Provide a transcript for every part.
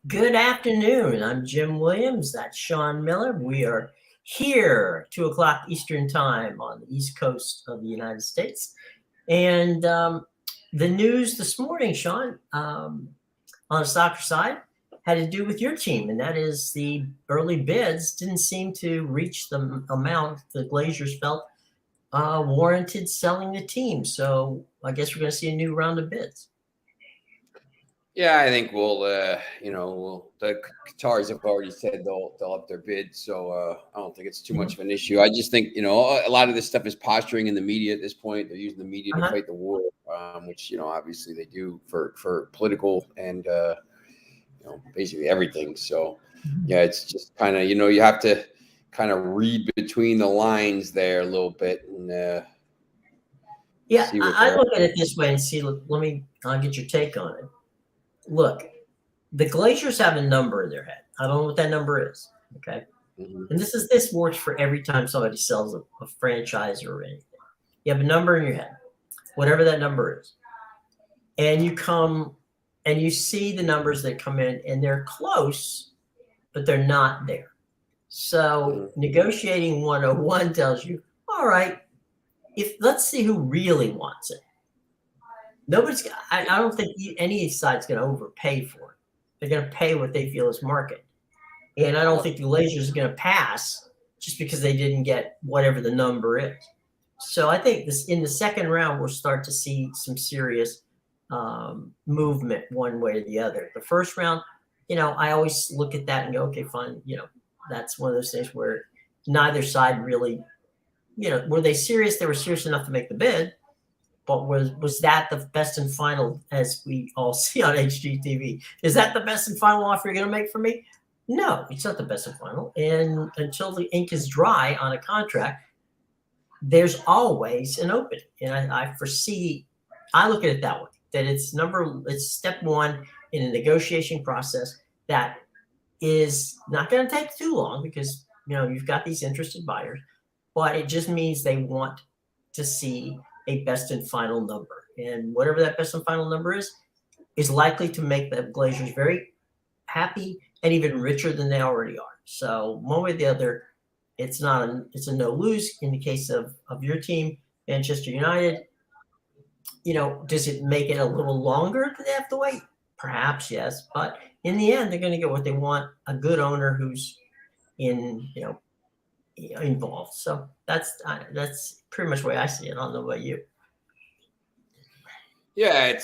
Good afternoon. I'm Jim Williams. That's Sean Miller. We are here 2 o'clock Eastern Time on the East Coast of the United States. And the news this morning, Sean, on the soccer side, had to do with your team, and that is the early bids didn't seem to reach the amount the Glazers felt warranted selling the team. So I guess we're going to see a new round of bids. Yeah, I think the Qataris have already said they'll up their bid, so I don't think it's too much of an issue. I just think a lot of this stuff is posturing in the media at this point. They're using the media to fight the war, which obviously they do for political and basically everything. So yeah, it's just kind of you have to kind of read between the lines there a little bit and yeah, I look at it this way and see. I'll get your take on it. Look, the Glazers have a number in their head. I don't know what that number is. Okay. Mm-hmm. And this works for every time somebody sells a franchise or anything. You have a number in your head, whatever that number is. And you come and you see the numbers that come in and they're close, but they're not there. So negotiating 101 tells you, all right, let's see who really wants it. I don't think any side's going to overpay for it. They're going to pay what they feel is market. And I don't think the Glazers are going to pass just because they didn't get whatever the number is. So I think in the second round, we'll start to see some serious movement one way or the other. The first round, I always look at that and go, okay, fine. That's one of those things where neither side really, were they serious? They were serious enough to make the bid. But was that the best and final, as we all see on HGTV? Is that the best and final offer you're going to make for me? No, it's not the best and final. And until the ink is dry on a contract, there's always an opening. And I look at it that way, that it's step one in a negotiation process that is not going to take too long because, you've got these interested buyers, but it just means they want to see a best and final number. And whatever that best and final number is likely to make the Glazers very happy and even richer than they already are. So one way or the other, it's a no-lose in the case of your team, Manchester United. Does it make it a little longer that they have to wait? Perhaps, yes. But in the end, they're going to get what they want, a good owner who's involved. So that's pretty much the way I see it. I don't know about you. Yeah,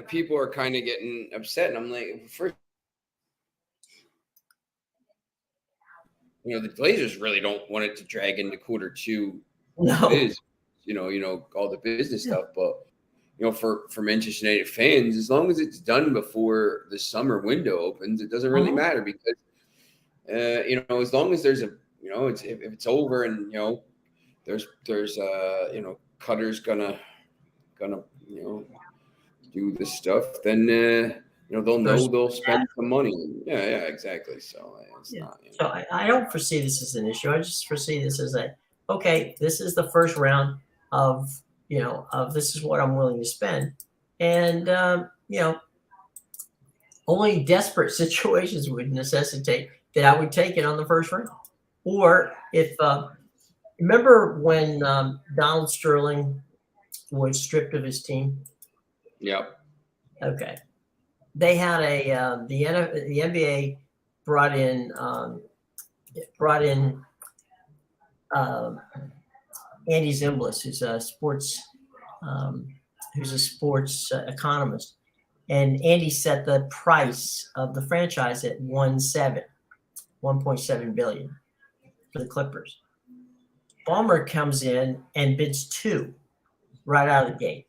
people are kind of getting upset, and I'm like, first, the Glazers really don't want it to drag into quarter two. No, all the business stuff, but for Manchester United fans, as long as it's done before the summer window opens, it doesn't really matter because as long as there's if it's over and there's Cutter's gonna do this stuff, then they'll know they'll spend some money. Yeah, exactly. So it's not. So I don't foresee this as an issue. I just foresee this as this is the first round of this is what I'm willing to spend, and only desperate situations would necessitate that I would take it on the first round. Or if remember when Donald Sterling was stripped of his team? Yep. Okay. They had the NBA brought in Andy Zimbalist, who's a sports economist, and Andy set the price of the franchise at 1.7 billion for the Clippers. Ballmer comes in and bids 2 right out of the gate.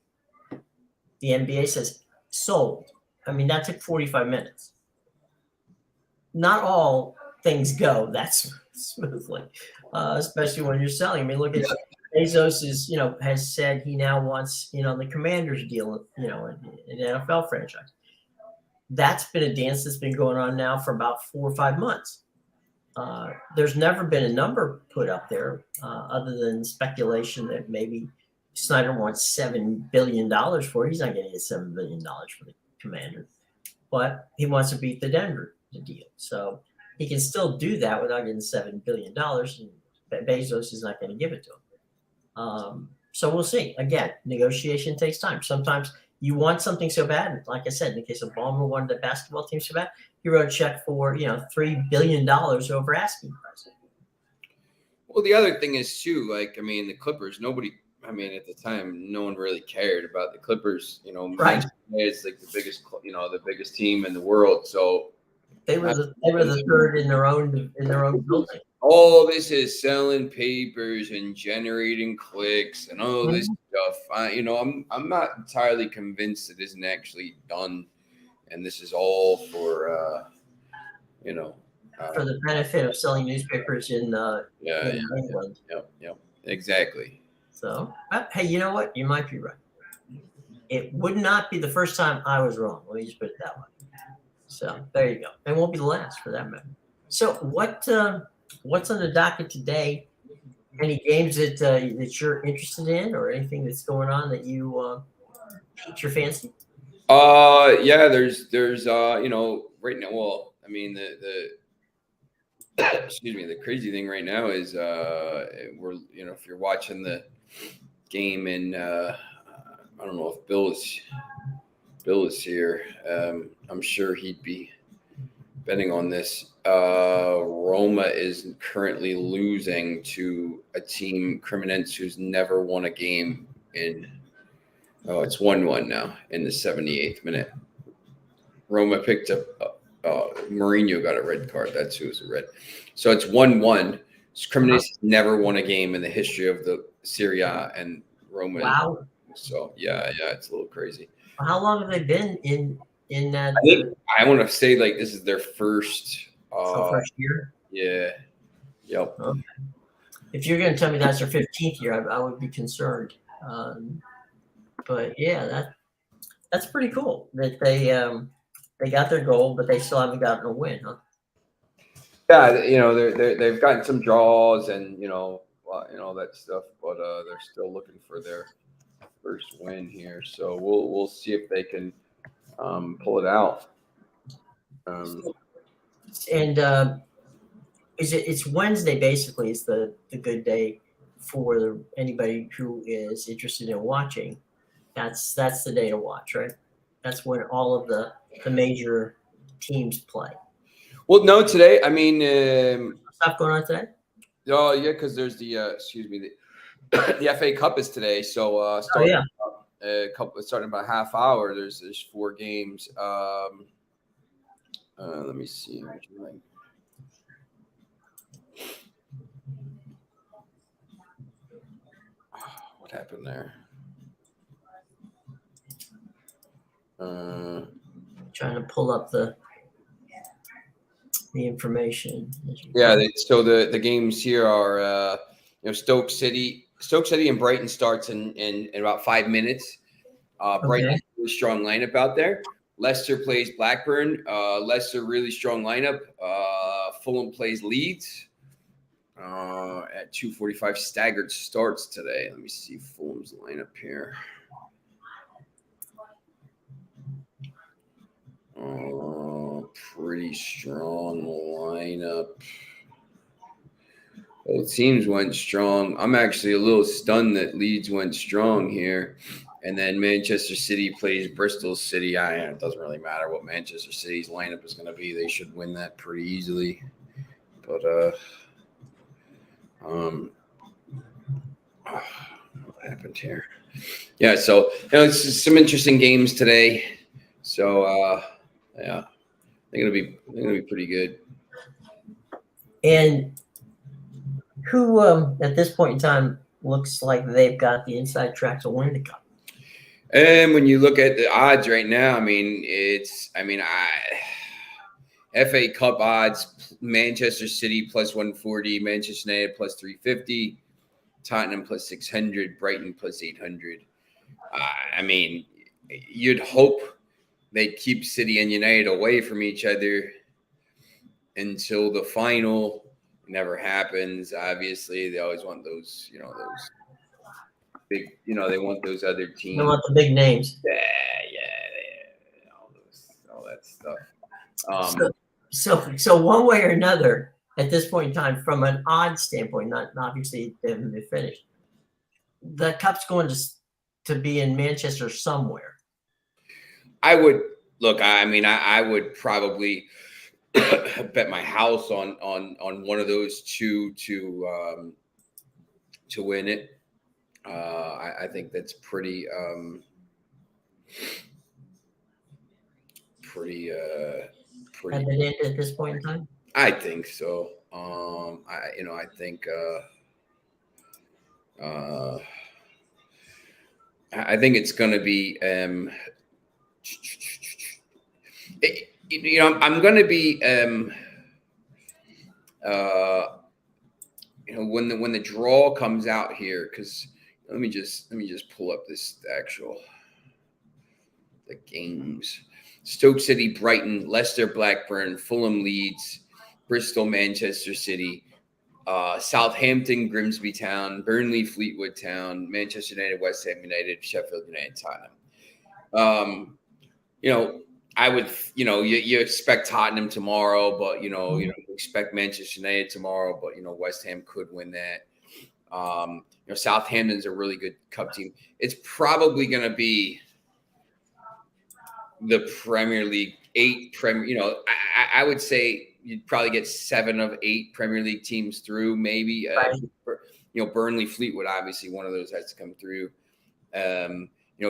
The NBA says sold. I mean, that took 45 minutes. Not all things go that smoothly, especially when you're selling. I mean, look at Bezos has said he now wants, the Commanders deal, an NFL franchise. That's been a dance that's been going on now for about 4 or 5 months. There's never been a number put up there other than speculation that maybe Snyder wants $7 billion for it. He's not going to get $7 billion for the Commander. but he wants to beat the Denver deal. So he can still do that without getting $7 billion, and Bezos is not going to give it to him. So we'll see. Again, negotiation takes time. Sometimes you want something so bad. Like I said, in the case of Ballmer wanted the basketball team so bad, he wrote a check for $3 billion over asking price. Well, the other thing is too, like, I mean, the Clippers, nobody, I mean, at the time, no one really cared about the Clippers. Right. It's like the biggest team in the world. So they were the third in their own building. All this is selling papers and generating clicks and all this stuff. I'm not entirely convinced it isn't actually done, and this is all for for the benefit of selling newspapers in England. Yep, exactly. So, hey, you know what? You might be right. It would not be the first time I was wrong. Let me just put it that way. So there you go. It won't be the last for that matter. So what's on the docket today? Any games that you're interested in, or anything that's going on that you piqued your fancy? Yeah. There's right now. Well, I mean the excuse me. The crazy thing right now is we're if you're watching the game in I don't know if Bill is here. I'm sure he'd be betting on this. Roma is currently losing to a team, Cremonense, who's never won a game in. Oh, it's 1-1 now in the 78th minute. Roma picked up. Mourinho got a red card. That's who was a red. So it's 1-1. Cremonense never won a game in the history of the Serie A, and Roma. Wow. So yeah, it's a little crazy. How long have they been in that? I want to say like this is their first. First year. Yeah. Yep. Okay. If you're going to tell me that's their 15th year, I would be concerned. But yeah, that's pretty cool that they got their goal, but they still haven't gotten a win, huh? Yeah, they've gotten some draws and that stuff, but they're still looking for their first win here. So we'll see if they can pull it out. It's Wednesday basically is the good day for anybody who is interested in watching. That's the day to watch, right? That's when all of the major teams play. Well, no, today. I mean, stuff going on today. Oh yeah, because there's the the FA Cup is today. So starting in about a half hour. There's 4 games. Let me see. What happened there? Trying to pull up the information. Yeah, so the games here are Stoke City and Brighton starts in about 5 minutes. Brighton has a really strong lineup out there. Leicester plays Blackburn. Leicester really strong lineup. Fulham plays Leeds at 2:45. Staggered starts today. Let me see Fulham's lineup here. Pretty strong lineup. Both teams went strong. I'm actually a little stunned that Leeds went strong here. And then Manchester City plays Bristol City. It doesn't really matter what Manchester City's lineup is going to be. They should win that pretty easily. But what happened here? Yeah, so it's just some interesting games today. So yeah, they're gonna be pretty good. And who at this point in time looks like they've got the inside track to win the cup? And when you look at the odds right now, FA Cup odds: Manchester City plus 140, Manchester United plus 350, Tottenham plus 600, Brighton plus 800. You'd hope they keep City and United away from each other until the final. Never happens. Obviously, they always want those big. They want those other teams. They want the big names. Yeah. all that stuff. So one way or another, at this point in time, from an odd standpoint, not obviously they haven't been finished, the cup's going to be in Manchester somewhere. I would look. I mean, I would probably bet my house on one of those two to win it. I think that's pretty. Have it ended at this point in time? I think so. I think I think it's going to be. I'm going to be. When the draw comes out here, because let me just pull up the games. Stoke City, Brighton, Leicester, Blackburn, Fulham, Leeds, Bristol, Manchester City, Southampton, Grimsby Town, Burnley, Fleetwood Town, Manchester United, West Ham United, Sheffield United, Tottenham. I would, you expect Tottenham tomorrow, but you expect Manchester United tomorrow, but West Ham could win that. Southampton's a really good cup team. It's probably going to be the Premier League, 8 Premier. I would say you'd probably get 7 of 8 Premier League teams through, maybe. Right. Burnley, Fleetwood, obviously one of those has to come through.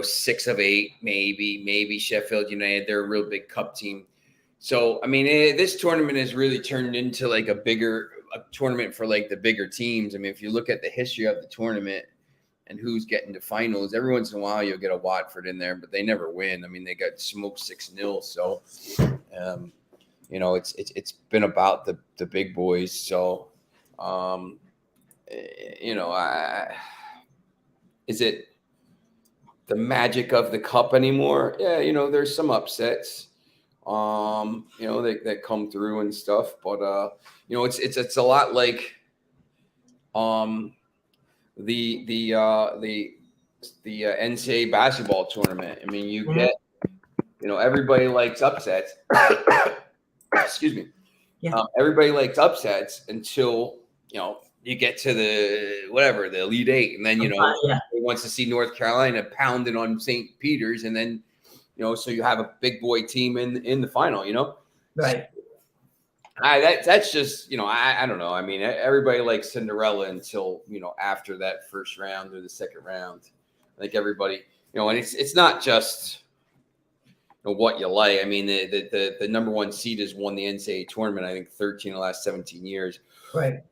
6 of 8, maybe Sheffield United. They're a real big cup team. So, I mean, this tournament has really turned into like a tournament for like the bigger teams. I mean, if you look at the history of the tournament and who's getting to finals, every once in a while you'll get a Watford in there, but they never win. I mean, they got smoked 6-0. So, it's been about the big boys. So, is it the magic of the cup anymore? Yeah, there's some upsets, that come through and stuff, but it's a lot like the NCAA basketball tournament. I mean, you get everybody likes upsets. Excuse me. Yeah. Everybody likes upsets until you get to the Elite Eight, and then he wants to see North Carolina pounding on St. Peter's, and then so you have a big boy team in the final. Right. That's just I don't know. I mean, everybody likes Cinderella until after that first round or the second round. I think everybody and it's not just what you like. I mean, the number 1 seed has won the NCAA tournament, I think 13 of the last 17 years. Right.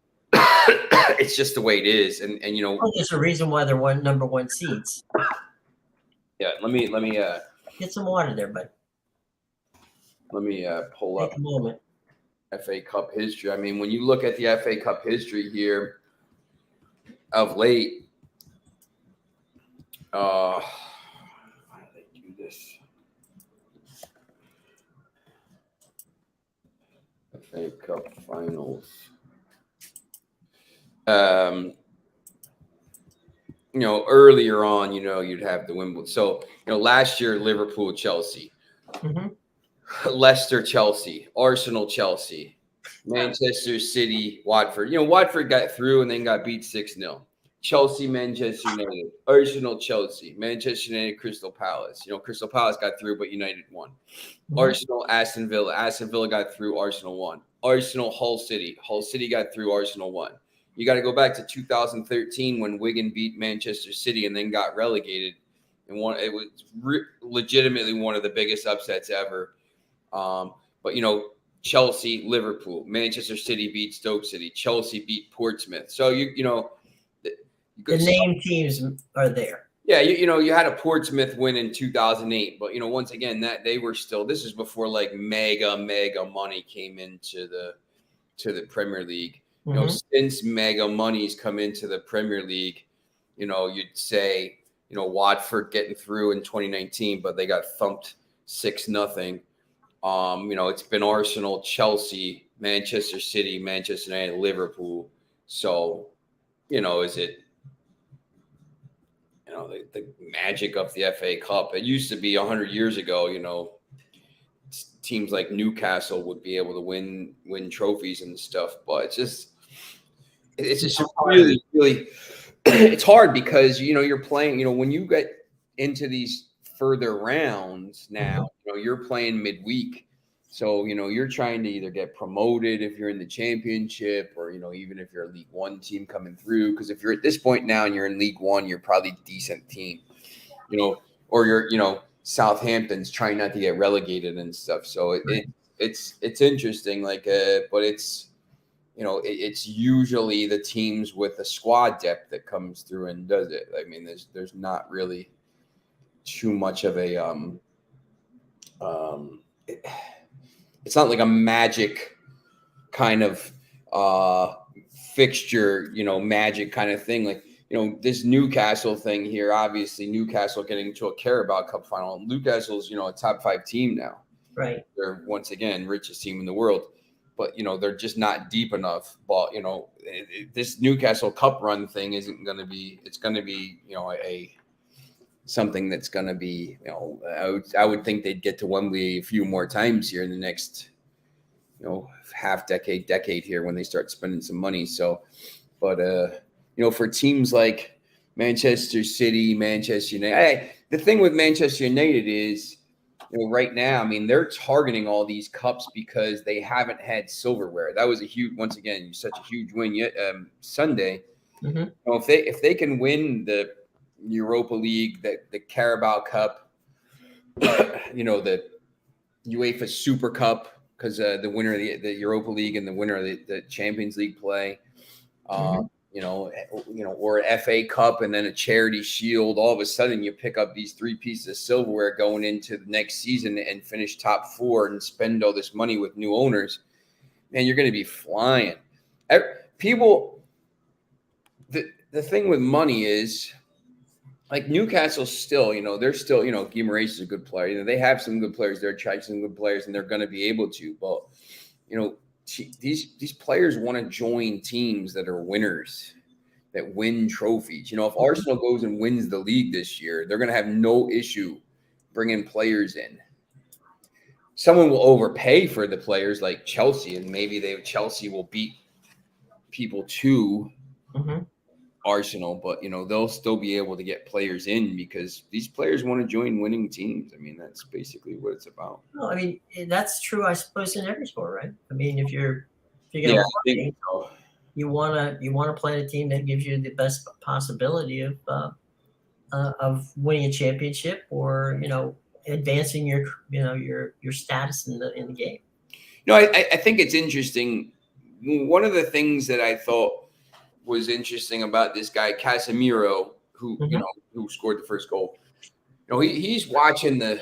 It's just the way it is, and there's a reason why they're number 1 seeds. Yeah, let me get some water there, bud. Let me pull up a moment. FA Cup history. I mean, when you look at the FA Cup history here of late, how do they do this? FA Cup finals. Earlier on, you'd have the Wimbledon. So, last year, Liverpool, Chelsea, Leicester, Chelsea, Arsenal, Chelsea, Manchester City, Watford. Watford got through and then got beat 6-0. Chelsea, Manchester United, Arsenal, Chelsea, Manchester United, Crystal Palace. Crystal Palace got through, but United won. Arsenal, Aston Villa got through, Arsenal won. Arsenal, Hull City got through, Arsenal won. You got to go back to 2013 when Wigan beat Manchester City and then got relegated. And it was legitimately one of the biggest upsets ever. But Chelsea, Liverpool, Manchester City beat Stoke City, Chelsea beat Portsmouth. So the name teams are there. Yeah, you had a Portsmouth win in 2008, but once again that they were still. This is before like mega money came into the Premier League. Since mega money's come into the Premier League, you'd say, Watford getting through in 2019, but they got thumped 6-0. It's been Arsenal, Chelsea, Manchester City, Manchester United, Liverpool. So, is it, the magic of the FA Cup? It used to be 100 years ago, teams like Newcastle would be able to win trophies and stuff. But it's just really, really, it's hard because, you're playing, when you get into these further rounds now, you're playing midweek. So, you're trying to either get promoted if you're in the championship or, even if you're a League One team coming through. Because if you're at this point now and you're in League One, you're probably a decent team, or you're, Southampton's trying not to get relegated and stuff. So it's interesting. Like, but it's, it's usually the teams with the squad depth that comes through and does it. I mean, there's not really too much of a it's not like a magic kind of fixture, magic kind of thing. Like, this Newcastle thing here, obviously Newcastle getting to a Carabao Cup final. Newcastle's, a top 5 team now. Right. They're once again richest team in the world, but they're just not deep enough. But this Newcastle Cup run thing isn't going to be. It's going to be something that's going to be. I would think they'd get to Wembley a few more times here in the next half decade here when they start spending some money. So, but for teams like Manchester City, Manchester United, the thing with Manchester United is, right now, I mean, they're targeting all these cups because they haven't had silverware. That was once again, such a huge win yet Sunday. Mm-hmm. If they can win the Europa League, the Carabao Cup, the UEFA Super Cup, because the winner of the Europa League and the winner of the Champions League play, or an FA Cup and then a Charity Shield. All of a sudden, you pick up these 3 pieces of silverware going into the next season and finish top 4 and spend all this money with new owners. Man, you're going to be flying. People, the thing with money is, like Newcastle still, they're still, Guimaraes is a good player. They have some good players. They're trying some good players, and they're going to be able to. But, these players want to join teams that are winners, that win trophies. If Arsenal goes and wins the league this year, they're going to have no issue bringing players in. Someone will overpay for the players like Chelsea, and maybe Chelsea will beat people to Arsenal, but they'll still be able to get players in because these players want to join winning teams. I mean, that's basically what it's about. Well, I mean, that's true, I suppose, in every sport, right? I mean, if you're gonna play, you wanna play in a team that gives you the best possibility of winning a championship or advancing your status in the game. I think it's interesting. One of the things that I thought was interesting about this guy Casemiro, who who scored the first goal. He's watching the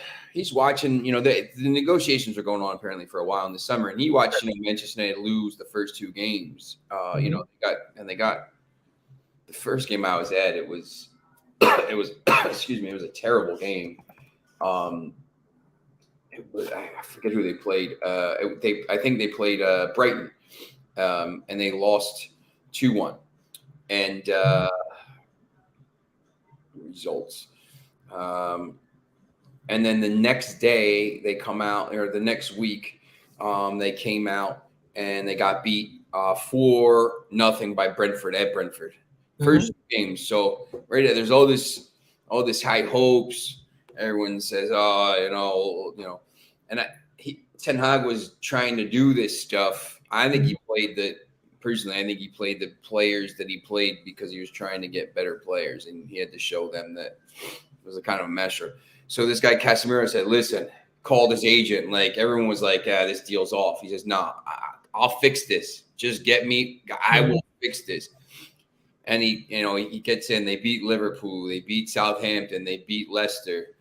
negotiations were going on apparently for a while in the summer, and he watched Manchester United lose the first 2 games. They got the first game I was at. It was excuse me, it was a terrible game. I forget who they played. I think they played Brighton, and they lost 2-1. And results. And then the next day they come out, or the next week, they came out and they got beat 4-0 by Brentford at Brentford. First game. So right there, there's all this high hopes. Everyone says, and Ten Hag was trying to do this stuff. I think he played the players that he played because he was trying to get better players, and he had to show them that it was a kind of a measure. So this guy Casemiro said, listen, called his agent. Like everyone was like, this deal's off. He says, no, I'll fix this. Just get me. I will fix this. And he gets in. They beat Liverpool. They beat Southampton. They beat Leicester.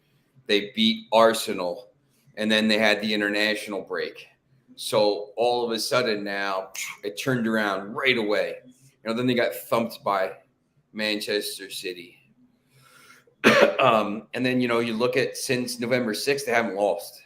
They beat Arsenal. And then they had the international break. So all of a sudden now it turned around right away. Then they got thumped by Manchester City. And then, you look at since November 6th, they haven't lost.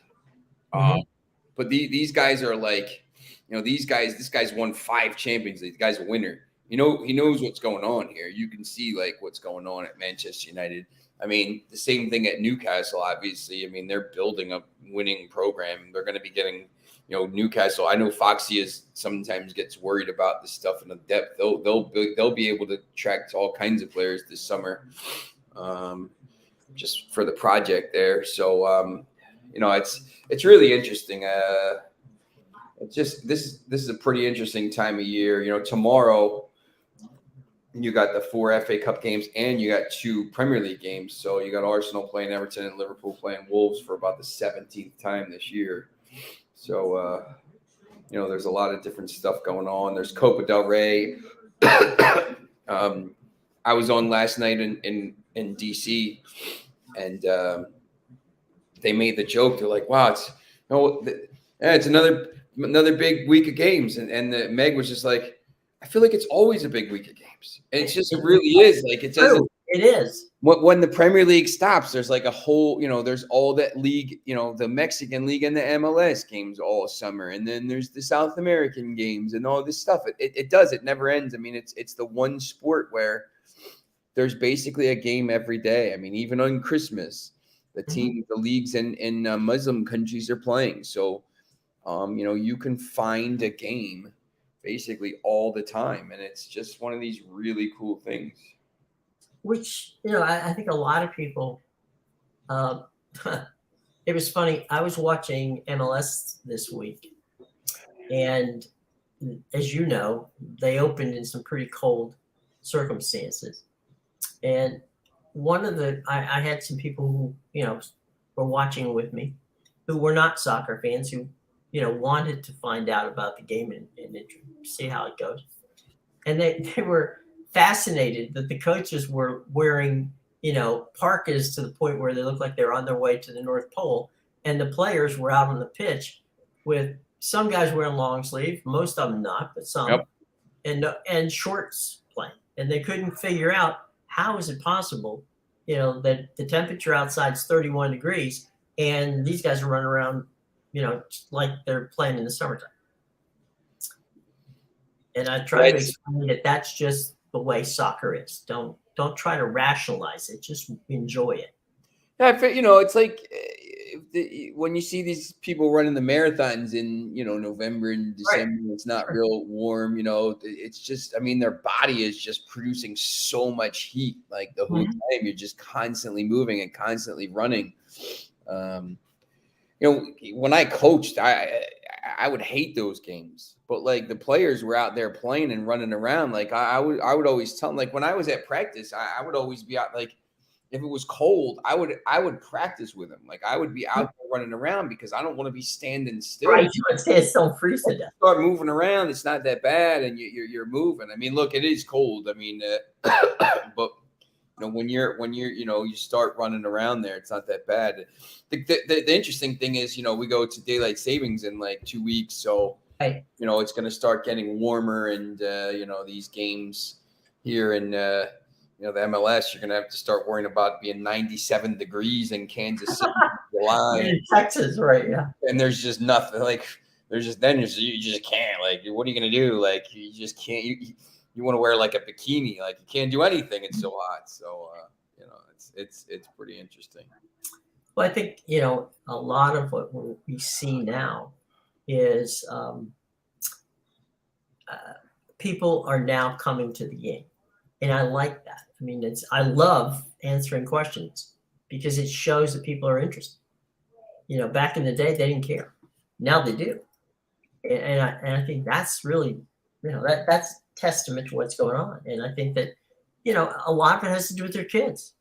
But these guys are like, this guy's won 5 Champions League. The guy's a winner. He knows what's going on here. You can see like what's going on at Manchester United. I mean, the same thing at Newcastle, obviously. I mean, they're building a winning program. They're going to be getting, Newcastle. I know Foxy sometimes gets worried about this stuff in the depth. They'll be able to attract all kinds of players this summer, just for the project there. So, it's really interesting. It's just this is a pretty interesting time of year. Tomorrow you got the 4 FA Cup games and you got 2 Premier League games. So you got Arsenal playing Everton and Liverpool playing Wolves for about the 17th time this year. So, there's a lot of different stuff going on. There's Copa del Rey. I was on last night in DC, and they made the joke. They're like, "Wow, it's another big week of games," and Meg was just like, I feel like it's always a big week of games. And it really is. Like it doesn't. It is. When the Premier League stops, there's like a whole, there's all that league, the Mexican league and the MLS games all summer. And then there's the South American games and all this stuff. It never ends. I mean, it's the one sport where there's basically a game every day. I mean, even on Christmas, the leagues in Muslim countries are playing. So, you can find a game basically all the time. And it's just one of these really cool things. Which, I think a lot of people, it was funny. I was watching MLS this week, and as you know, they opened in some pretty cold circumstances. And I had some people who, were watching with me who were not soccer fans who, wanted to find out about the game and see how it goes. And they were fascinated that the coaches were wearing, parkas to the point where they looked like they were on their way to the North Pole. And the players were out on the pitch with some guys wearing long sleeve, most of them not, but some, and shorts playing. And they couldn't figure out how is it possible, that the temperature outside is 31 degrees and these guys are running around, like they're playing in the summertime. And I try to explain that that's just the way soccer is. Don't try to rationalize it. Just enjoy it. Yeah, it's like when you see these people running the marathons in, November and December, right. It's not real warm, it's just, their body is just producing so much heat. Like the whole time you're just constantly moving and constantly running. When I coached, I would hate those games, but like the players were out there playing and running around. Like I would always tell them, like when I was at practice, I would always be out. Like if it was cold, I would practice with them. Like I would be out there running around because I don't want to be standing still. Right, you would stay so freezing. Start moving around. It's not that bad, and you're moving. Look, it is cold. But when you start running around there, it's not that bad. The interesting thing is, we go to daylight savings in like 2 weeks. So, right. It's going to start getting warmer and, these games here in, the MLS, you're going to have to start worrying about being 97 degrees in Kansas City, July. In Texas, right. Yeah. And there's just nothing like, you just can't, like, what are you going to do? Like, you just can't, you want to wear like a bikini, like you can't do anything. It's so hot. So, it's pretty interesting. Well, I think, a lot of what we see now is people are now coming to the game. And I like that. I love answering questions because it shows that people are interested. Back in the day, they didn't care. Now they do. And I think that's really, that's testament to what's going on. And I think that, a lot of it has to do with their kids.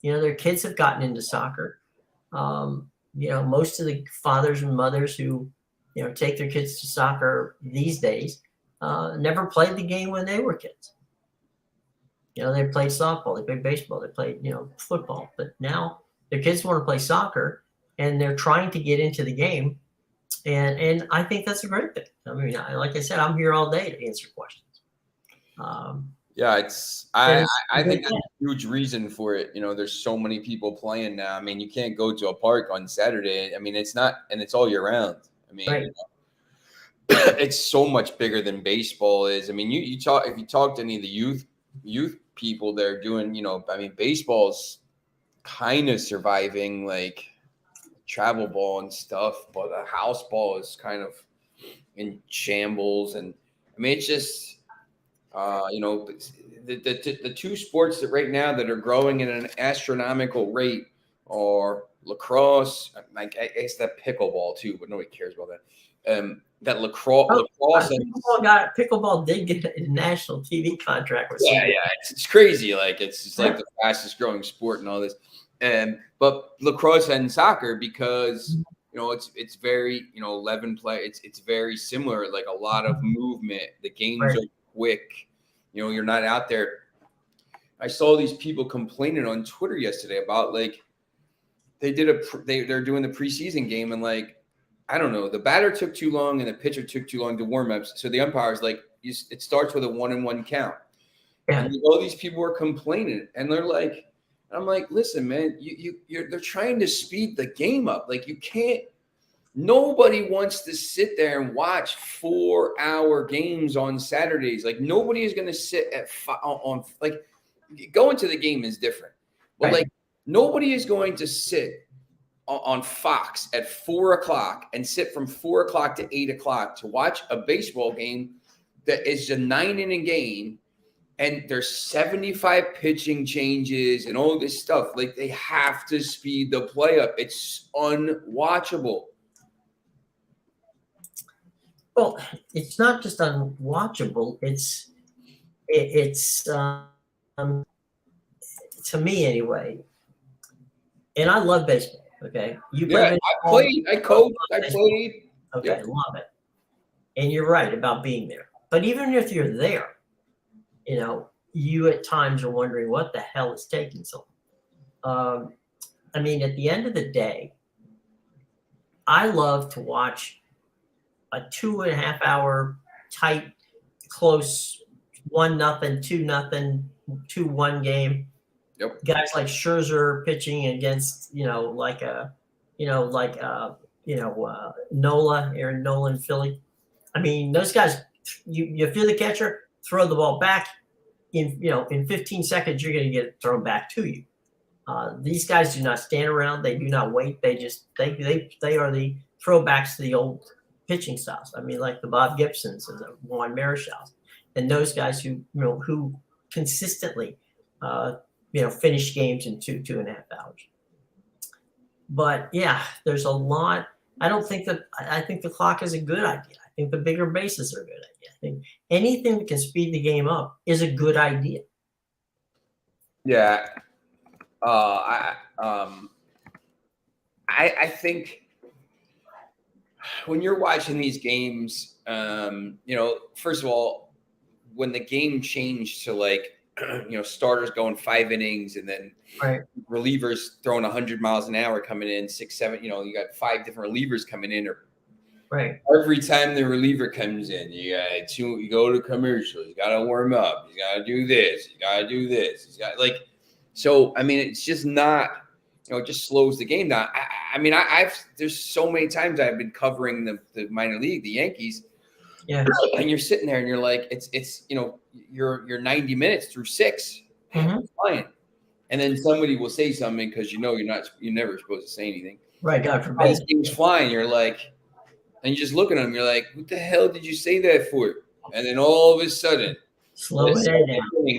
Their kids have gotten into soccer. Most of the fathers and mothers who, take their kids to soccer these days never played the game when they were kids. They played softball, they played baseball, they played, football. But now their kids want to play soccer and they're trying to get into the game. And I think that's a great thing. Like I said, I'm here all day to answer questions. I think that's a huge reason for it. There's so many people playing now. You can't go to a park on Saturday. It's not, and it's all year round. Right. It's so much bigger than baseball is. If you talk to any of the youth people, they're doing, baseball's kind of surviving, like travel ball and stuff, but a house ball is kind of in shambles. And I mean, it's just, the two sports that right now that are growing at an astronomical rate are lacrosse. Like I guess that pickleball too, but nobody cares about that. That lacrosse and pickleball did get a national TV contract with it's crazy. Like it's just like the fastest growing sport and all this. But lacrosse and soccer, because it's very 11 play. It's very similar. Like a lot of movement. The games are quick. You're not out there. I saw these people complaining on Twitter yesterday about like they're doing the preseason game, and like I don't know, the batter took too long and the pitcher took too long to warm ups. So the umpire's like, it starts with a 1-1 count. Yeah. And all these people were complaining, and they're like, I'm like, listen, man, they're trying to speed the game up. Like you can't. Nobody wants to sit there and watch 4-hour games on Saturdays. Like nobody is going to sit at like going to the game is different, but like nobody is going to sit on Fox at 4:00 and sit from 4:00 to 8:00 to watch a baseball game that is a 9-inning game, and there's 75 pitching changes and all this stuff. Like they have to speed the play up. It's unwatchable. Well, it's not just unwatchable. It's to me anyway. And I love baseball. Okay, you play baseball? I played. I coached. I played. Okay, love it. And you're right about being there. But even if you're there, you at times are wondering what the hell is taking so long. I mean, at the end of the day, I love to watch a 2.5 hour tight, close 1-0, 2-0, 2-1 game. Yep. Guys like Scherzer pitching against, Nola, Aaron Nola in Philly. I mean, those guys, you feel the catcher, throw the ball back. In 15 seconds, you're going to get it thrown back to you. These guys do not stand around. They do not wait. They are the throwbacks to the old pitching styles. I mean, like the Bob Gibsons and the Juan Marichals, and those guys who consistently, finish games in 2.5 hours. But yeah, there's a lot. I think the clock is a good idea. I think the bigger bases are a good idea. I think anything that can speed the game up is a good idea. Yeah. I think when you're watching these games, first of all, when the game changed to like, starters going 5 innings and then relievers throwing 100 miles an hour coming in 6, 7, you got 5 different relievers coming in, or every time the reliever comes in, you go to commercial, you got to warm up, you got to do this, you got to do this. So, I mean, it's just not, it just slows the game down. I mean, there's so many times I've been covering the minor league, the Yankees. Yeah. And you're sitting there and you're like, it's you're 90 minutes through 6 flying. And then somebody will say something because you're never supposed to say anything. Right. God forbid. This game's flying. You're like, and you just look at them, you're like, what the hell did you say that for? And then all of a sudden, slow it down.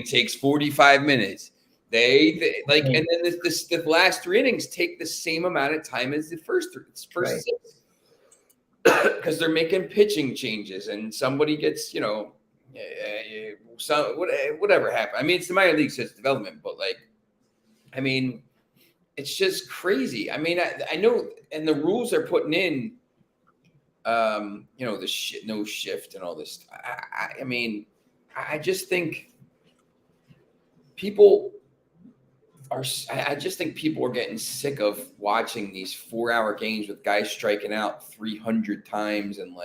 Takes 45 minutes. They and then the last 3 innings take the same amount of time as the first 6. Because they're making pitching changes and somebody gets, whatever happened. I mean, it's the minor league, so it's development, but I mean, it's just crazy. I mean, I know, and the rules they're putting in, the no shift and all this. I mean, I just think people are getting sick of watching these 4-hour games with guys striking out 300 times and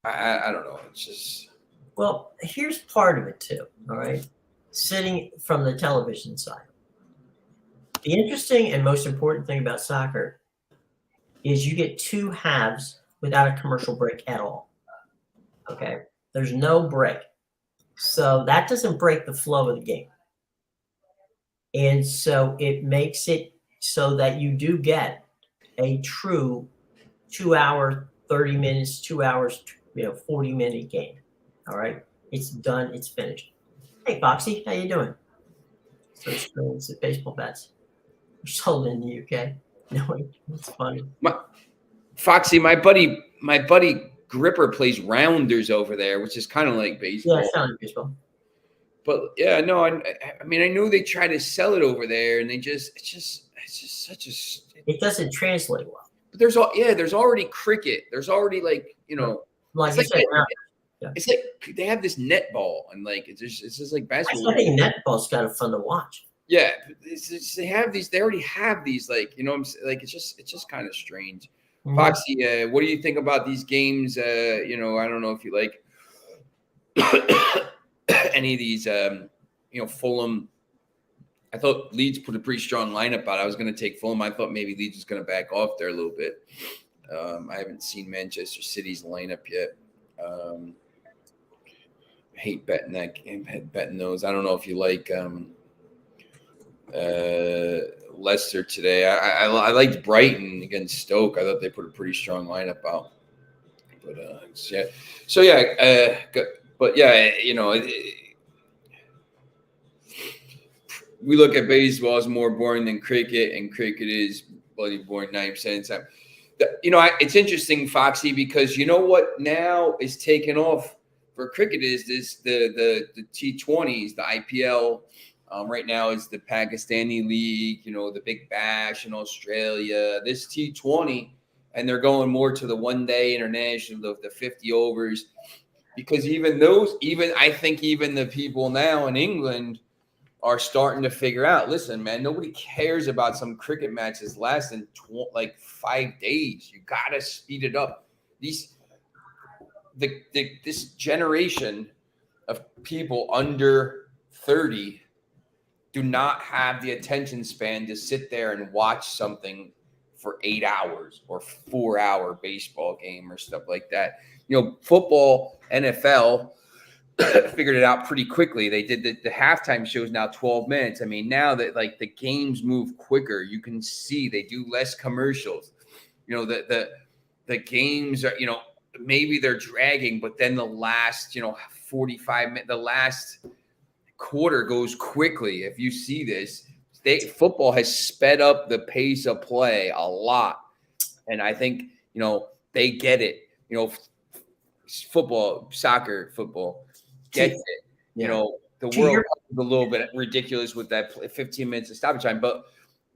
I don't know. It's just. Well, here's part of it too. All right. Sitting from the television side. The interesting and most important thing about soccer is you get 2 halves without a commercial break at all. Okay. There's no break. So that doesn't break the flow of the game. And so it makes it so that you do get a true 2 hour, 30 minutes, 2 hours, 40-minute game. All right. It's done. It's finished. Hey, Foxy, how you doing? So it's baseball bets. They're sold in the UK. No, it's funny. Foxy, my buddy Gripper plays rounders over there, which is kind of like baseball. Yeah, it's kind of like baseball. But yeah, no, I mean, I know they try to sell it over there, and it's just such a. It doesn't translate well. But there's already cricket. There's already like like you said. It's like they have this netball, and like it's just like basketball. I think netball's kind of fun to watch. Yeah, they have these. They already have these. Like like it's just kind of strange. Mm-hmm. Foxy, what do you think about these games? I don't know if you like any of these. Fulham. I thought Leeds put a pretty strong lineup out. I was going to take Fulham. I thought maybe Leeds was going to back off there a little bit. I haven't seen Manchester City's lineup yet. I hate betting those. I don't know if you like Leicester today. I liked Brighton against Stoke. I thought they put a pretty strong lineup out. But good. But yeah, we look at baseball as more boring than cricket, and cricket is bloody boring 90% of the time. It's interesting, Foxy, because you know what now is taking off for cricket is the T20s, the IPL. Right now is the Pakistani League, the Big Bash in Australia, this T20, and they're going more to the one-day international, the 50 overs, because I think even the people now in England are starting to figure out, listen, man, nobody cares about some cricket matches lasting 5 days. You got to speed it up. This generation of people under 30 do not have the attention span to sit there and watch something for 8 hours or 4-hour baseball game or stuff like that. Football, NFL, figured it out pretty quickly. They did the halftime shows now 12 minutes. I mean, now that like the games move quicker, you can see they do less commercials. The games are, maybe they're dragging, but then the last, 45 minutes, the last quarter goes quickly. If you see this, football has sped up the pace of play a lot. And I think, they get it, football gets it. Yeah. The World Cup is a little bit ridiculous with that 15 minutes of stoppage time. But,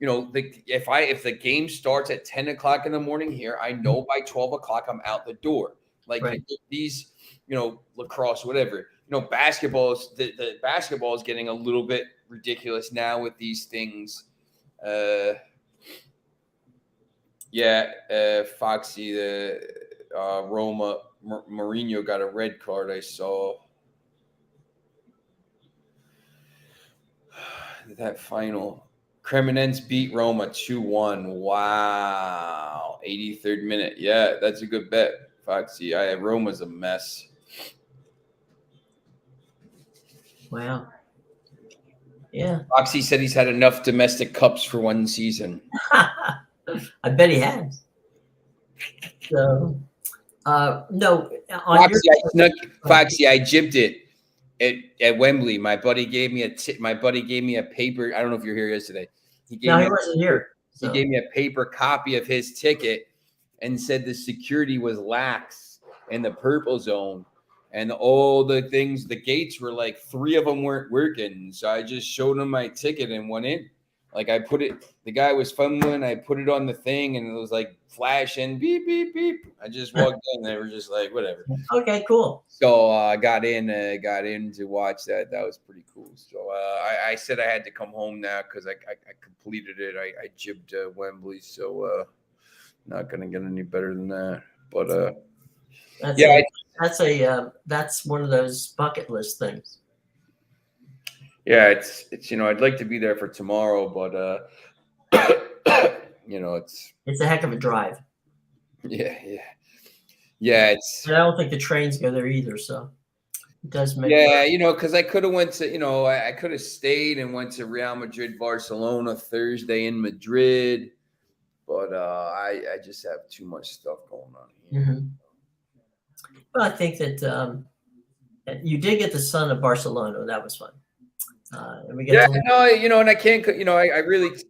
if the game starts at 10 o'clock in the morning here, I know by 12 o'clock I'm out the door. Like these, lacrosse, whatever. Basketball the basketball is getting a little bit ridiculous now with these things. Foxy, the Roma, Mourinho got a red card, I saw. That final. Cremonese beat Roma 2-1. Wow. 83rd minute. Yeah, that's a good bet, Foxy. Roma's a mess. Wow. Yeah. Foxy said he's had enough domestic cups for one season. I bet he has. So, no. Foxy, I jibbed it at Wembley. My buddy gave me a paper. I don't know if you're here yesterday. He wasn't here. So. He gave me a paper copy of his ticket and said the security was lax in the purple zone. And all the things, the gates were like 3 of them weren't working. So I just showed him my ticket and went in. Like the guy was fumbling. I put it on the thing and it was like flashing, beep, beep, beep. I just walked in. They were just like, whatever. Okay, cool. So I got in to watch that. That was pretty cool. So I said I had to come home now because I completed it. I jibbed Wembley. So not going to get any better than that. But that's one of those bucket list things. Yeah, it's I'd like to be there for tomorrow, but it's a heck of a drive. Yeah. I don't think the trains go there either. So It does make because I could have went to, I could have stayed and went to Real Madrid, Barcelona Thursday in Madrid, but I just have too much stuff going on here. Mm-hmm. Well, I think that you did get the sun of Barcelona. That was fun. And we get and I can't,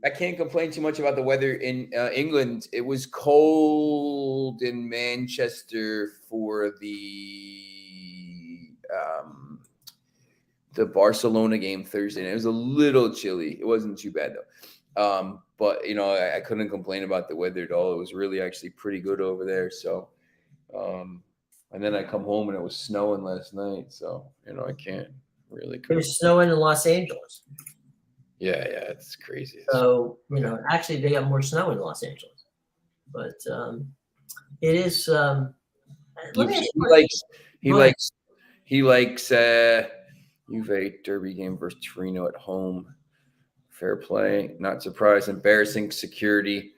I can't complain too much about the weather in England. It was cold in Manchester for the Barcelona game Thursday. And it was a little chilly. It wasn't too bad though. But I couldn't complain about the weather at all. It was really actually pretty good over there. So, and then I come home and it was snowing last night. So, I can't really. It was snowing in Los Angeles. Yeah, it's crazy. So, actually they have more snow in Los Angeles. But it is he likes Juve derby game versus Torino at home. Fair play. Not surprised. Embarrassing security.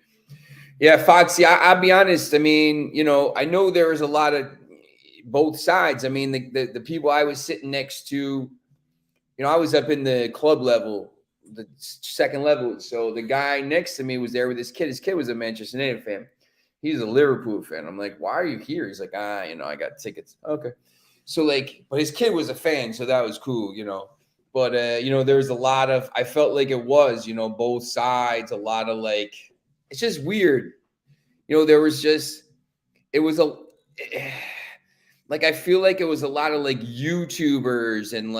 Yeah, Foxy, I'll be honest. I mean, I know there was a lot of both sides. I mean, the people I was sitting next to, I was up in the club level, the second level. So the guy next to me was there with his kid. His kid was a Manchester United fan. He's a Liverpool fan. I'm like, why are you here? He's like, I got tickets. Okay. So but his kid was a fan, so that was cool, But there's a lot of, I felt like it was, both sides, a lot of it's just weird. There was just, it was I feel like it was a lot of YouTubers and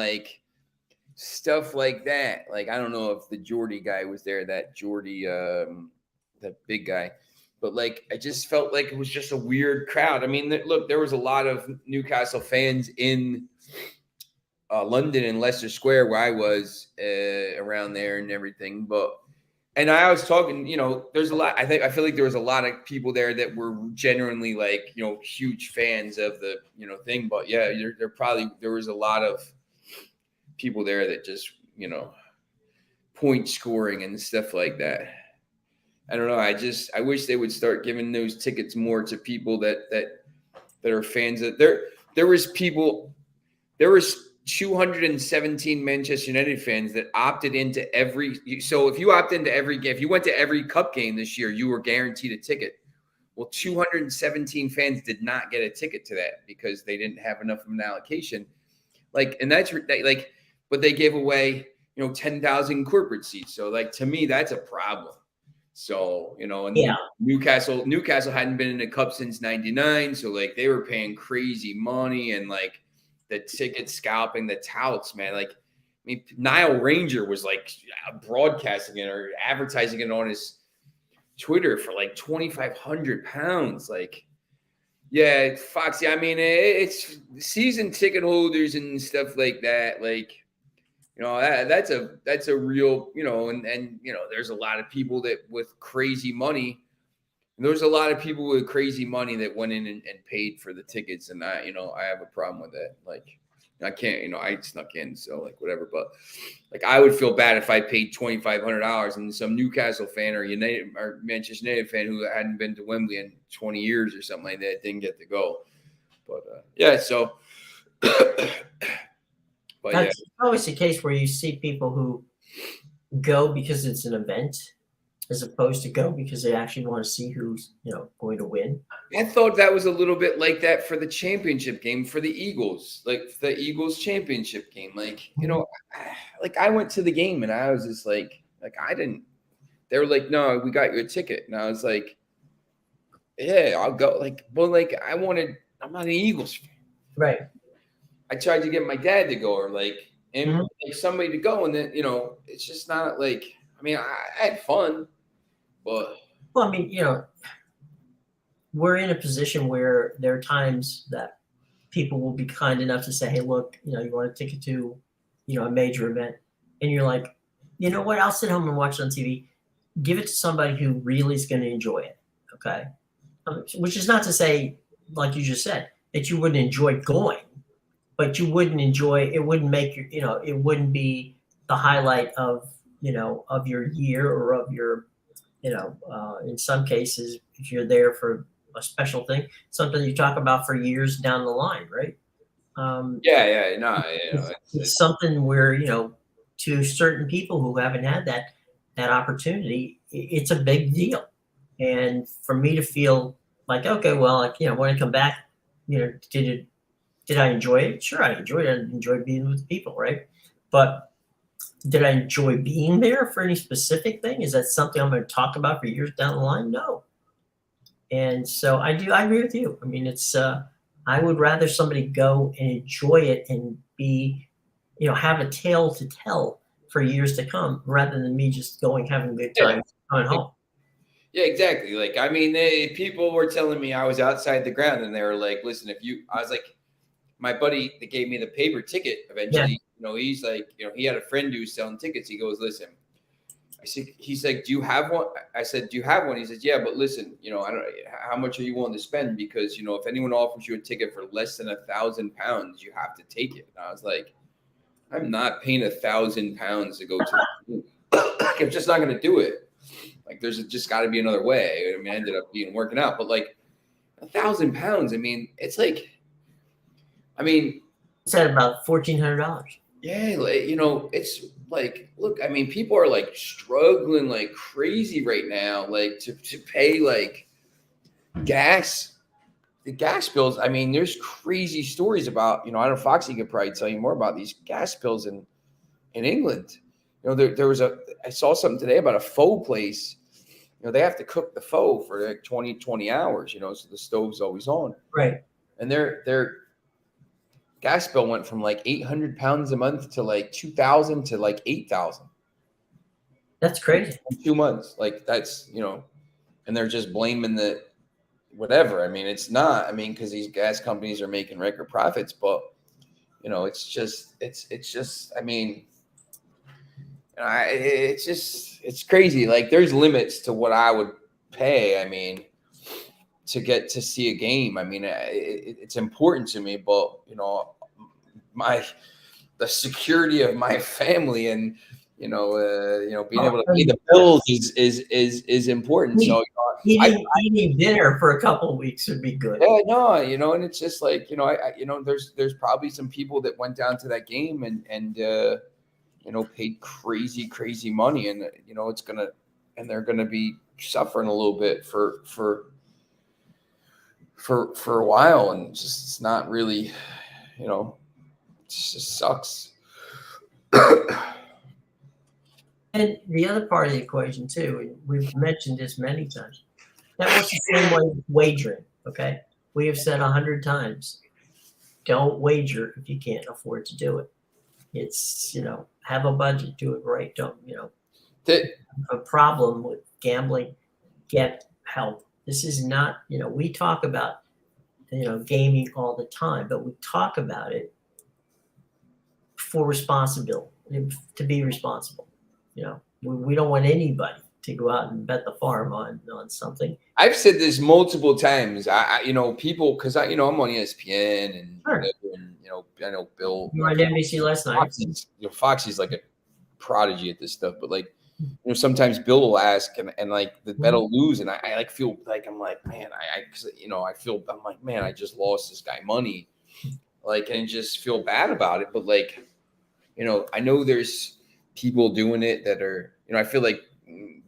stuff like that. I don't know if the Geordie guy was there, that Geordie, that big guy. But I just felt like it was just a weird crowd. I mean, look, there was a lot of Newcastle fans in London and Leicester Square where I was around there and everything. And I was talking, there's a lot. I feel like there was a lot of people there that were genuinely huge fans of the thing. But yeah, there was a lot of people there that just point scoring and stuff like that. I don't know. I wish they would start giving those tickets more to people that are fans of there was 217 Manchester United fans that opted into so if you opt into every game, if you went to every cup game this year, you were guaranteed a ticket. Well, 217 fans did not get a ticket to that because they didn't have enough of an allocation. And that's but they gave away, 10,000 corporate seats. So to me, that's a problem. So, Newcastle hadn't been in a cup since 99. So they were paying crazy money and the ticket scalping, the touts, man. Nile Ranger was broadcasting it or advertising it on his Twitter for £2,500. Yeah, Foxy. I mean, it's season ticket holders and stuff like that. That's a real, and there's a lot of people that with crazy money. There's a lot of people with crazy money that went in and paid for the tickets, and I have a problem with that. I can't, I snuck in, so whatever. But I would feel bad if I paid $2,500 and some Newcastle fan or Manchester United fan who hadn't been to Wembley in 20 years or something like that didn't get to go. But yeah, so. But that's always the case where you see people who go because it's an event, as opposed to go because they actually want to see who's going to win. I thought that was a little bit like that for the championship game for the Eagles, the Eagles championship game. I went to the game and I was just I didn't. They were like, no, we got you a ticket, and I was like, yeah, I'll go. I'm not an Eagles fan, right? I tried to get my dad to go or somebody to go, and then it's just not I mean, I had fun. But well, I mean, we're in a position where there are times that people will be kind enough to say, hey, look, you want a ticket to, a major event. And you're like, you know what? I'll sit home and watch it on TV. Give it to somebody who really is going to enjoy it. Okay. Which is not to say, like you just said, that you wouldn't enjoy going, but you wouldn't enjoy, it wouldn't make your, it wouldn't be the highlight of your year or of your, in some cases, if you're there for a special thing, something you talk about for years down the line, right? Yeah, no, it's something where, to certain people who haven't had that opportunity, it's a big deal. And for me to feel like, okay, well, like, when I come back, did I enjoy it? Sure, I enjoyed it. I enjoyed being with people, right? But did I enjoy being there for any specific thing? Is that something I'm going to talk about for years down the line? No. And so I agree with you. I mean, I would rather somebody go and enjoy it and be, have a tale to tell for years to come, rather than me just going, having a good time, coming home. Yeah, exactly. Like, I mean, people were telling me I was outside the ground, and they were like, listen, I was like, my buddy that gave me the paper ticket eventually, he's like, he had a friend who was selling tickets. He goes, listen, he's like, do you have one? I said, do you have one? He says, yeah, but listen, I don't, how much are you willing to spend? Because, if anyone offers you a ticket for less than £1,000, you have to take it. And I was like, I'm not paying £1,000 to go to the I'm just not going to do it. Like, there's just got to be another way. I mean, I ended up working out, but like £1,000, I mean, it's like, it's at about $1,400. Yeah, it's like, look, I mean, people are like struggling like crazy right now, like to pay like the gas bills. I mean, there's crazy stories about, I don't know, Foxy could probably tell you more about these gas bills in England. There was I saw something today about a pho place. They have to cook the pho for like 20 hours, so the stove's always on. Right. And their gas bill went from like £800 a month to like 2,000 to like 8,000. That's crazy. In 2 months. Like, that's, and they're just blaming the whatever. I mean, it's not, because these gas companies are making record profits, but it's just, I mean, it's crazy. Like, there's limits to what I would pay. I mean, to get to see a game. I mean, it's important to me, but the security of my family and being able to pay the bills is important. So eating dinner for a couple of weeks would be good. Yeah, no, and it's just like, there's probably some people that went down to that game and paid crazy money, and they're gonna be suffering a little bit for a while, and it's not really, it just sucks. And the other part of the equation too, and we've mentioned this many times, that works the same way with wagering. Okay, we have said 100 times, don't wager if you can't afford to do it. It's, have a budget, do it right. Don't, a problem with gambling, get help. This is not, we talk about, gaming all the time, but we talk about it for responsibility, to be responsible. We don't want anybody to go out and bet the farm on something. I've said this multiple times. People, because I'm on ESPN and, sure. And I know Bill. You were on NBC last night. Foxy's like a prodigy at this stuff, but like, sometimes Bill will ask and like the bet will lose, and I like feel like I'm like, man, I'm like, man, I just lost this guy money, like, and just feel bad about it. But like, I know there's people doing it that are, I feel like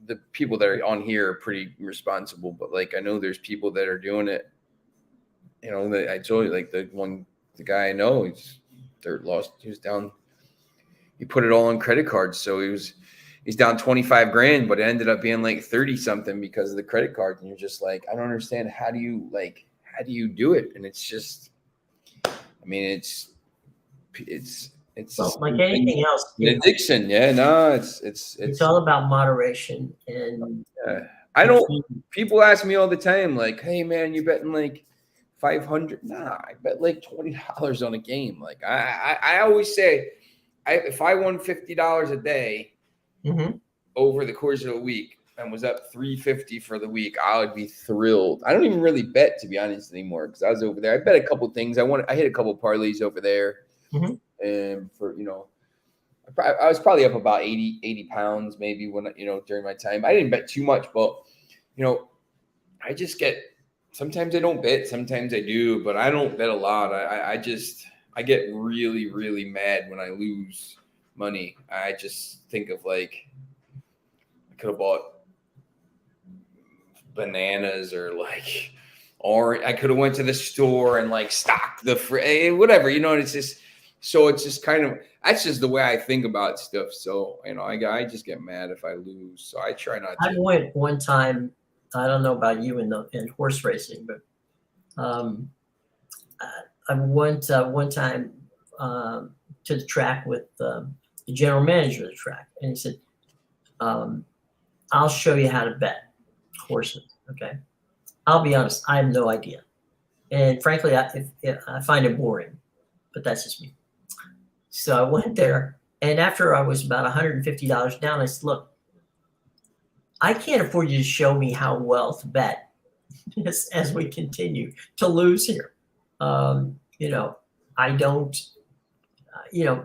the people that are on here are pretty responsible, but like, I know there's people that are doing it, that I told you, like the guy I know, he was down, he put it all on credit cards. So he's down 25 grand, but it ended up being like 30 something because of the credit card. And you're just like, I don't understand. How do you do it? And it's just, I mean, it's well, like anything else, an addiction. Yeah, no, it's all about moderation. And people ask me all the time, like, hey man, you betting like 500? Nah, I bet like $20 on a game. Like I always say, if I won $50 a day over the course of a week and was up $350 for the week, I would be thrilled. I don't even really bet, to be honest, anymore, because I was over there. I bet a couple things. I hit a couple parlays over there. And for, I was probably up about 80 pounds maybe when, during my time. I didn't bet too much, but, I just sometimes I don't bet, sometimes I do, but I don't bet a lot. I I get really, really mad when I lose money. I just think of like, I could have bought bananas or like orange. I could have went to the store and like stocked the whatever, you know. And it's just kind of, that's just the way I think about stuff. So I just get mad if I lose. So I try not to. I went one time. I don't know about you in horse racing, but I went one time to the track with the general manager of the track, and he said, "I'll show you how to bet horses." Okay, I'll be honest, I have no idea, and frankly, I find it boring, but that's just me. So I went there, and after I was about $150 down, I said, "Look, I can't afford you to show me how well to bet as we continue to lose here." I don't,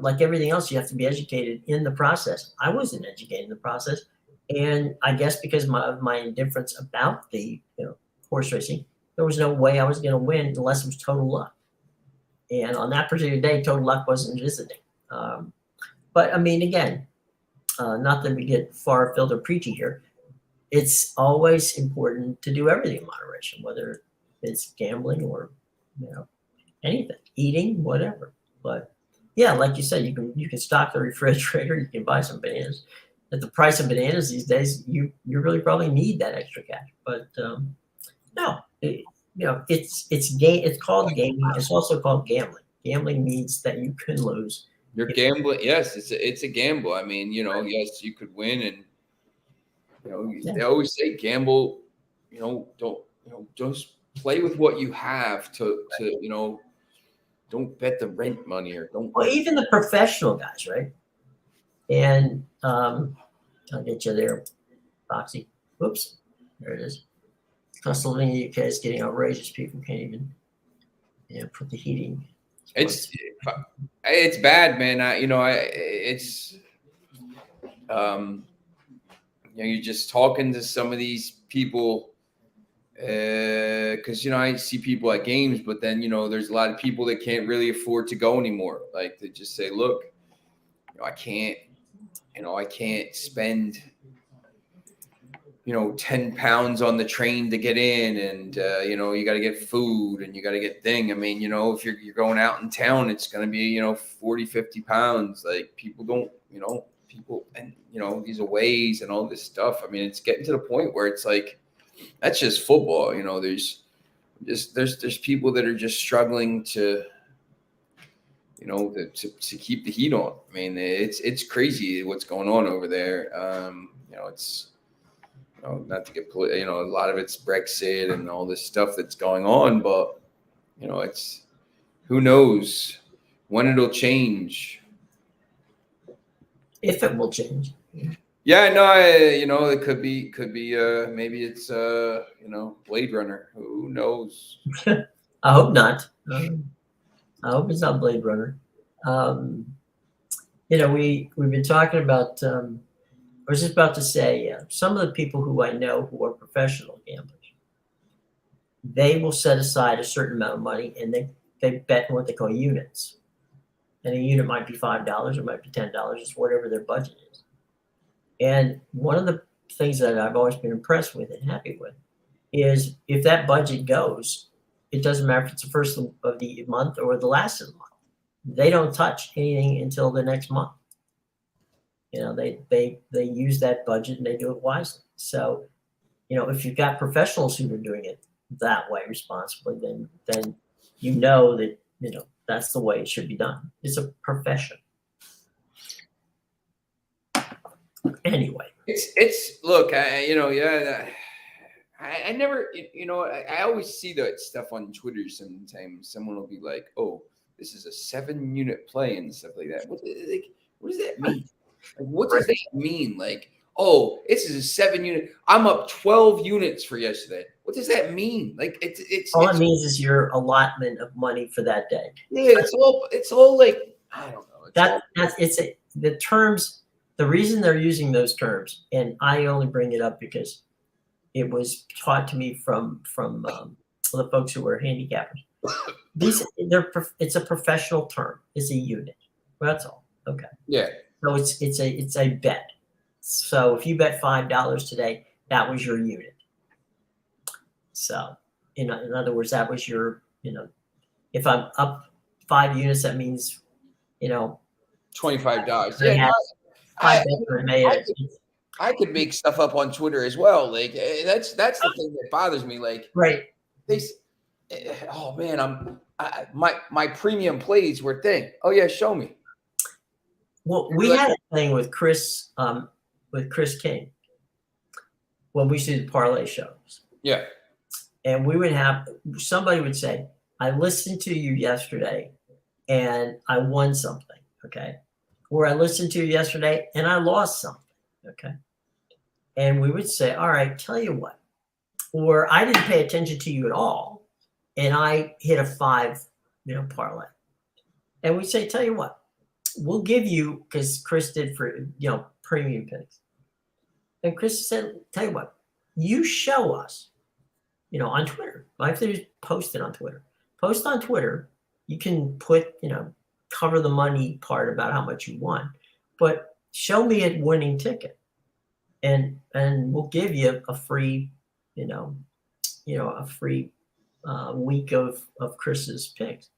like everything else, you have to be educated in the process. I wasn't educated in the process. And I guess because of my indifference about the horse racing, there was no way I was going to win unless it was total luck. And on that particular day, total luck wasn't visiting. But I mean, again, not that we get far afield or preachy here. It's always important to do everything in moderation, whether it's gambling or anything, eating, whatever. But yeah, like you said, you can stock the refrigerator, you can buy some bananas. At the price of bananas these days, you really probably need that extra cash. But no, it's called gaming. It's also called gambling. Gambling means that you can lose. You're gambling. Yes, it's a gamble. I mean, yes, you could win, and they always say gamble. Don't just play with what you have to don't bet the rent money or don't. Well, even the professional guys, right? And I'll get you there, Foxy. Whoops, there it is. Pennsylvania, UK is getting outrageous. People can't even put the heating. It's bad, man. You're just talking to some of these people because I see people at games, but then there's a lot of people that can't really afford to go anymore. Like they just say, look, I can't spend 10 pounds on the train to get in, and you got to get food and you got to get thing. I mean, if you're going out in town, it's going to be 40, 50 pounds. Like people don't, people, and these aways and all this stuff. I mean, it's getting to the point where it's like, that's just football. There's people that are just struggling to keep the heat on. I mean, it's crazy what's going on over there. It's not to get a lot of it's Brexit and all this stuff that's going on, but it's, who knows when it'll change, if it will change. Yeah, no, it could be maybe it's Blade Runner. Who knows? I hope not. I hope it's not Blade Runner. We've been talking about. I was just about to say some of the people who I know who are professional gamblers. They will set aside a certain amount of money and they bet in what they call units. And a unit might be $5, it might be $10, it's whatever their budget is. And one of the things that I've always been impressed with and happy with is if that budget goes, it doesn't matter if it's the first of the month or the last of the month. They don't touch anything until the next month. They use that budget and they do it wisely. So, if you've got professionals who are doing it that way responsibly, then that that's the way it should be done. It's a profession. Anyway, it's look, I never, I always see that stuff on Twitter. Sometimes someone will be like, "Oh, this is a 7-unit play" and stuff like that. What does that mean? Like, what does that mean? Like, oh, this is a 7-unit. I'm up 12 units for yesterday. What does that mean? Like, it's all it means is your allotment of money for that day. Yeah, it's all like, I don't know. The terms. The reason they're using those terms, and I only bring it up because it was taught to me from the folks who were handicappers. it's a professional term. It's a unit. That's all. Okay. Yeah. So it's a bet. So if you bet $5 today, that was your unit. So in other words, that was your, if I'm up 5 units, that means, $25. Yeah. I could make stuff up on Twitter as well. Like that's the thing that bothers me. Like right. Oh man, my premium plays were thing. Oh yeah, show me. Well, we had a thing with Chris King when we used to do the parlay shows. Yeah. And we would have somebody would say, I listened to you yesterday and I won something. Okay. Or I listened to you yesterday and I lost something. Okay. And we would say, all right, tell you what. Or I didn't pay attention to you at all. And I hit a 5, parlay. And we say, tell you what, we'll give you, because Chris did for, premium picks. And Chris said, tell you what, you show us, on Twitter. I have to post it on Twitter. Post on Twitter. You can put, cover the money part about how much you won, but show me a winning ticket. And we'll give you a free, a free week of Chris's picks.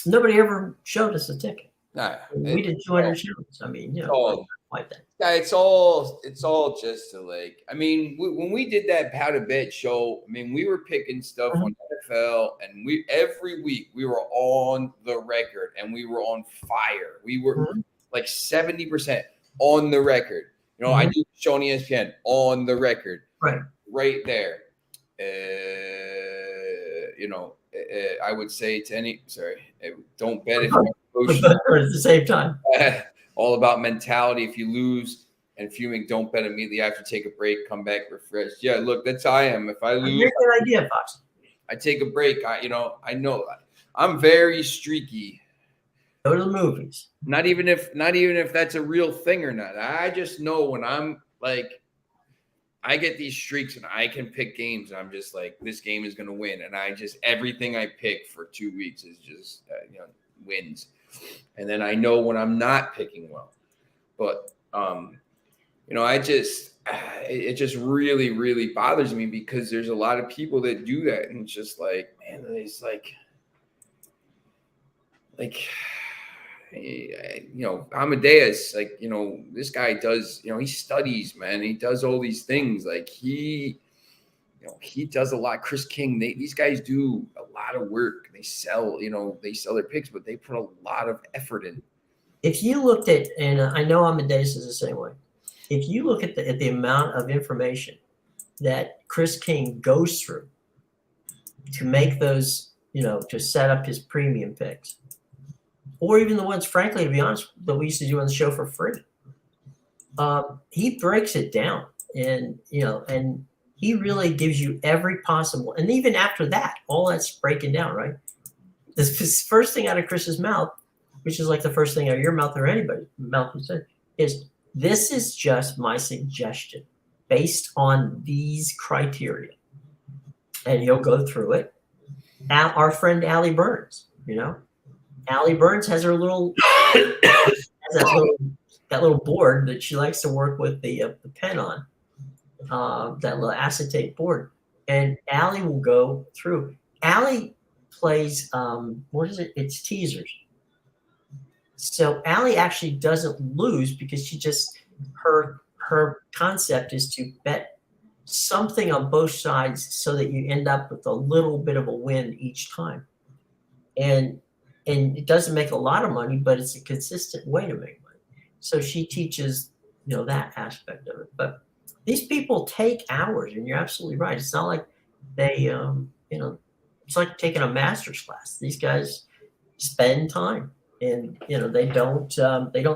Nobody ever showed us a ticket. Nah, we did 200 shows. I mean, like that. Yeah, it's all just to like. I mean, when we did that How to Bet show, I mean, we were picking stuff on NFL, and every week we were on the record, and we were on fire. We were like 70% on the record. I do show on ESPN on the record, right there. I would say to don't bet if you're at the same time. All about mentality. If you lose and fuming, don't bet immediately after. Take a break, come back refreshed. Yeah, look, that's how I am. If I lose, good idea, Fox. I take a break. I know I'm very streaky. Go to the movies. Not even if that's a real thing or not. I just know when I'm like, I get these streaks and I can pick games. And I'm just like, this game is going to win. And everything I pick for 2 weeks is just, wins. And then I know when I'm not picking well. But, it just really, really bothers me because there's a lot of people that do that. And it's just like, man, it's like, Amadeus, this guy does, he studies, man. He does all these things. Like he does a lot. Chris King, these guys do a lot of work. They sell their picks, but they put a lot of effort in. If you looked at, and I know Amadeus is the same way. If you look at the amount of information that Chris King goes through to make those, to set up his premium picks, or even the ones, frankly, to be honest, that we used to do on the show for free. He breaks it down, and he really gives you every possible. And even after that, all that's breaking down, right? This first thing out of Chris's mouth, which is like the first thing out of your mouth or anybody's mouth, is this is just my suggestion based on these criteria, and he'll go through it. Our friend Allie Burns, Allie Burns has her little that little board that she likes to work with the pen on, that little acetate board. And Allie will go through. Allie plays what is it? It's teasers. So Allie actually doesn't lose because she just her concept is to bet something on both sides so that you end up with a little bit of a win each time. And it doesn't make a lot of money, but it's a consistent way to make money. So she teaches, that aspect of it. But these people take hours, and you're absolutely right. It's not like they, it's like taking a master's class. These guys spend time, and they don't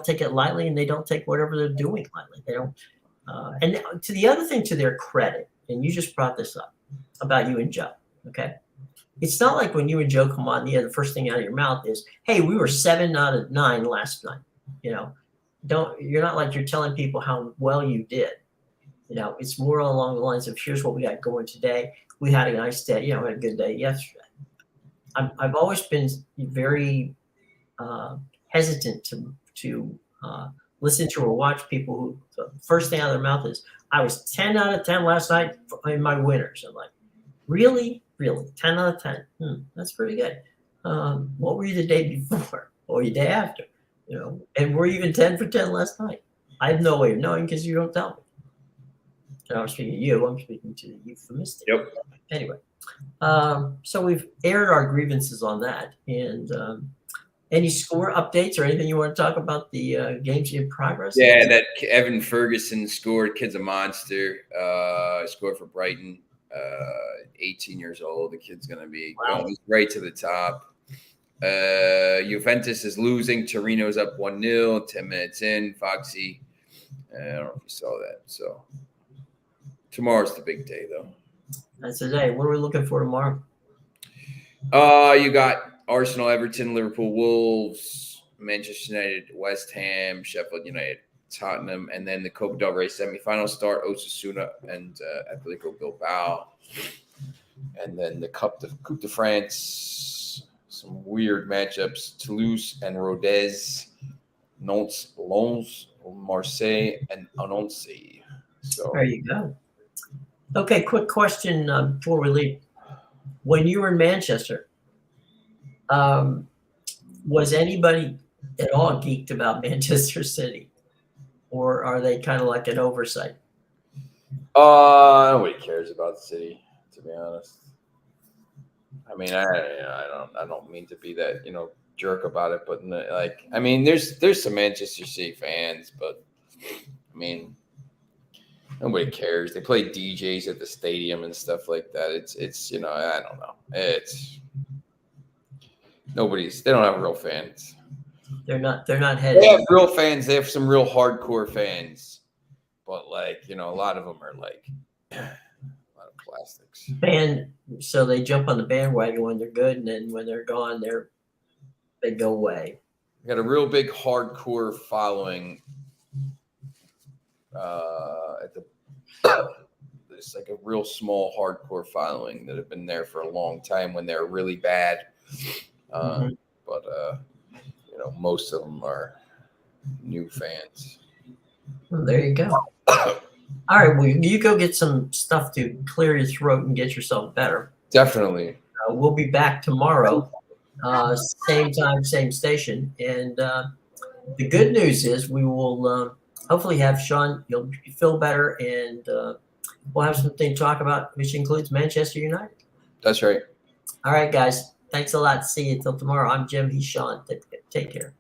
take it lightly, and they don't take whatever they're doing lightly. They don't. And to the other thing, to their credit, and you just brought this up about you and Joe, okay? It's not like when you and Joe come on, the first thing out of your mouth is, "Hey, we were 7 out of 9 last night." You're not like you're telling people how well you did. It's more along the lines of, "Here's what we got going today. We had a nice day. We had a good day yesterday." I've always been very hesitant to listen to or watch people who the first thing out of their mouth is, "I was 10 out of 10 last night in my winners." I'm like, really? 10 out of 10? That's pretty good. What were you the day before or the day after? And were you even 10 for 10 last night? I have no way of knowing because you don't tell me. And I'm speaking to you. I'm speaking to the euphemistic. Yep. Anyway, so we've aired our grievances on that. And any score updates or anything you want to talk about the games in progress? Yeah, that Evan Ferguson scored. Kid's a monster. Scored for Brighton. 18 years old. The kid's going to be going right to the top. Juventus is losing. Torino's up 1-0. 10 minutes in. Foxy. I don't know if you saw that. So tomorrow's the big day, though. That's the day. What are we looking for tomorrow? You got Arsenal, Everton, Liverpool, Wolves, Manchester United, West Ham, Sheffield United, Tottenham, and then the Copa del Rey semifinals start Osasuna and Atletico Bilbao. And then the Coupe de France, some weird matchups, Toulouse and Rodez, Nantes, Lens, Marseille, and Annonay. So there you go. Okay, quick question before we leave. When you were in Manchester, was anybody at all geeked about Manchester City? Or are they kind of like an oversight? Nobody cares about the city, to be honest. I mean, I don't mean to be that jerk about it, but there's some Manchester City fans, but I mean, nobody cares. They play DJs at the stadium and stuff like that. It's I don't know. They don't have real fans. They're not headed. They have real fans. They have some real hardcore fans, but a lot of them are a lot of plastics. So they jump on the bandwagon when they're good, and then when they're gone, they go away. We got a real big hardcore following. There's a real small hardcore following that have been there for a long time when they're really bad. But most of them are new fans. Well, there you go. All right, well, you go get some stuff to clear your throat and get yourself better. Definitely. We'll be back tomorrow, same time, same station. And the good news is we will hopefully have Sean. You'll feel better, and we'll have something to talk about, which includes Manchester United. That's right. All right, guys. Thanks a lot. See you till tomorrow. I'm Jim. He's Sean. Take care.